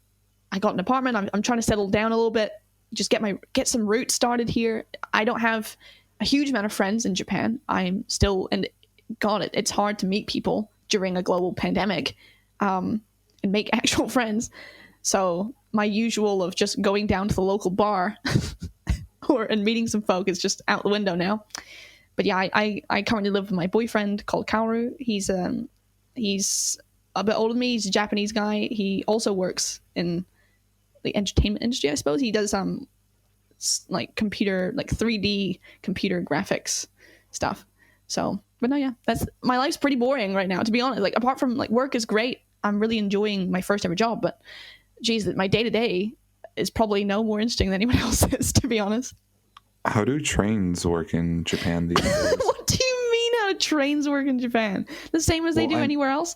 got an apartment. I'm trying to settle down a little bit, just get some roots started here. I don't have a huge amount of friends in Japan. I'm still, and God, it's hard to meet people during a global pandemic, and make actual friends. So my usual of just going down to the local bar and meeting some folk is just out the window now. But yeah, I currently live with my boyfriend called Kaoru. He's a bit older than me. He's a Japanese guy. He also works in the entertainment industry, I suppose. He does like 3D computer graphics stuff. So, but no, yeah, my life's pretty boring right now, to be honest. Like, apart from like work is great. I'm really enjoying my first ever job, but geez, my day-to-day is probably no more interesting than anyone else's, to be honest. How do trains work in Japan these days? What do you mean how trains work in Japan? The same as they do anywhere else?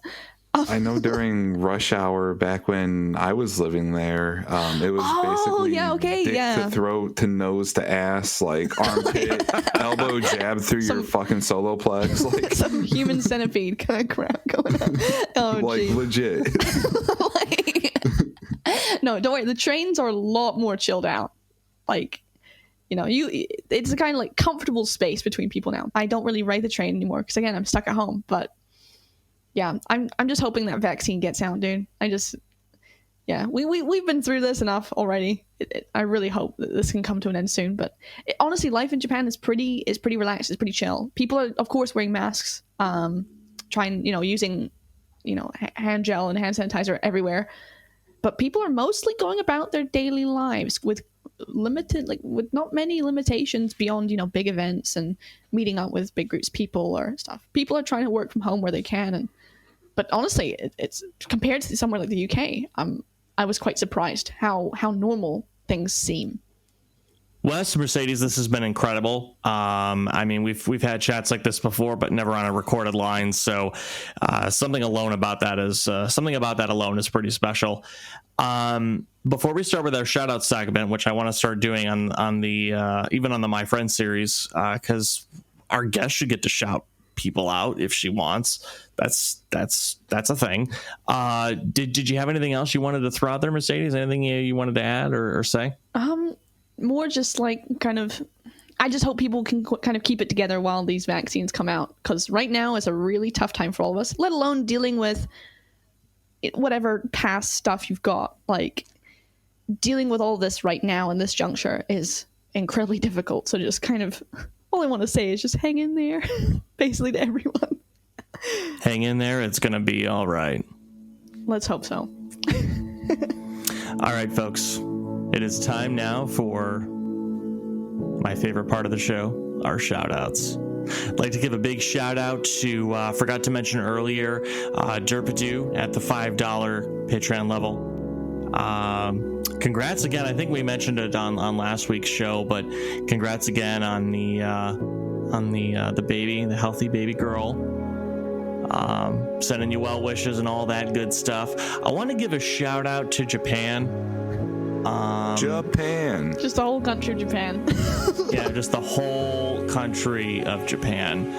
I know during rush hour back when I was living there, it was basically dick to throat to nose to ass, like armpit, elbow jab through your fucking solo plex. Like some human centipede kind of crap going on. Oh, like geez. Legit. No, don't worry. The trains are a lot more chilled out. Like, it's a kind of like comfortable space between people now. I don't really ride the train anymore because, again, I'm stuck at home. But yeah, I'm just hoping that vaccine gets out, dude. We've been through this enough already. I really hope that this can come to an end soon. But honestly, life in Japan is pretty relaxed. It's pretty chill. People are, of course, wearing masks, using, hand gel and hand sanitizer everywhere. But people are mostly going about their daily lives with not many limitations beyond, big events and meeting up with big groups of people or stuff. People are trying to work from home where they can. But honestly, it's compared to somewhere like the UK, I was quite surprised how normal things seem. Wes, Mercedes, this has been incredible. We've had chats like this before, but never on a recorded line. So something alone about that alone is pretty special. Before we start with our shout out segment, which I want to start doing on the even on the My Friend series, because our guest should get to shout people out if she wants. That's a thing. Did you have anything else you wanted to throw out there, Mercedes? Anything you wanted to add or say? More just like kind of, I just hope people can kind of keep it together while these vaccines come out, because right now is a really tough time for all of us, let alone dealing with whatever past stuff you've got. Like, dealing with all this right now in this juncture is incredibly difficult. So just kind of, all I want to say is just hang in there, basically, to everyone. Hang in there. It's going to be all right. Let's hope so. All right, folks. It is time now for my favorite part of the show, our shout outs. I'd like to give a big shout out to, forgot to mention earlier, Derpidoo at the $5 Patreon level. Congrats again. I think we mentioned it on last week's show, but congrats again on the baby, the healthy baby girl. Sending you well wishes and all that good stuff. I want to give a shout out to Japan. Japan. Just the whole country of Japan. Yeah, just the whole country of Japan.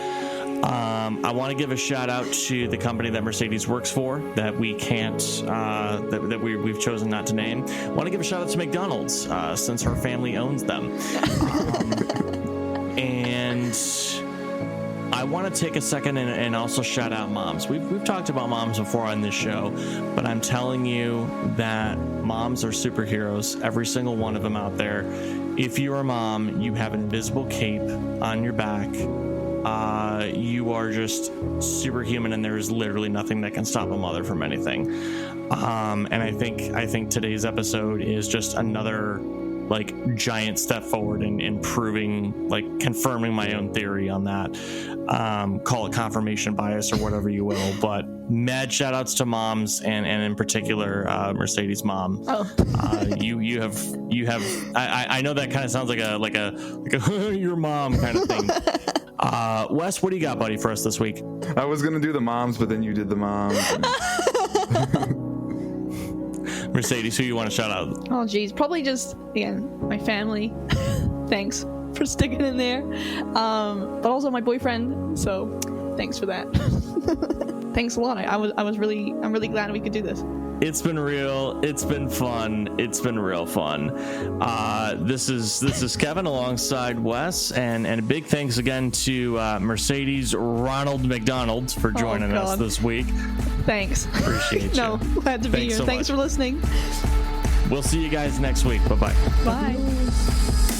I want to give a shout out to the company that Mercedes works for that we can't, that we've chosen not to name. I want to give a shout out to McDonald's since her family owns them. And I want to take a second and also shout out moms. We've talked about moms before on this show, but I'm telling you that moms are superheroes, every single one of them out there. If you're a mom, you have an invisible cape on your back. You are just superhuman, and there is literally nothing that can stop a mother from anything. And I think today's episode is just another like giant step forward in proving, like confirming my own theory on that. Call it confirmation bias or whatever you will, but mad shout outs to moms and in particular Mercedes' mom. You have I know that kind of sounds like a your mom kind of thing. Wes, what do you got, buddy, for us this week? I was gonna do the moms, but then you did the moms. Mercedes, who you want to shout out? Oh, geez. Probably just, again, my family. Thanks for sticking in there. But also my boyfriend. So thanks for that. Thanks a lot. I'm really glad we could do this. It's been real. It's been fun. It's been real fun. This is Kevin alongside Wes, and a big thanks again to Mercedes Ronald McDonald for joining us this week. Thanks. Appreciate you. No, glad to be here. So Thanks much. for listening. We'll see you guys next week. Bye-bye. Bye.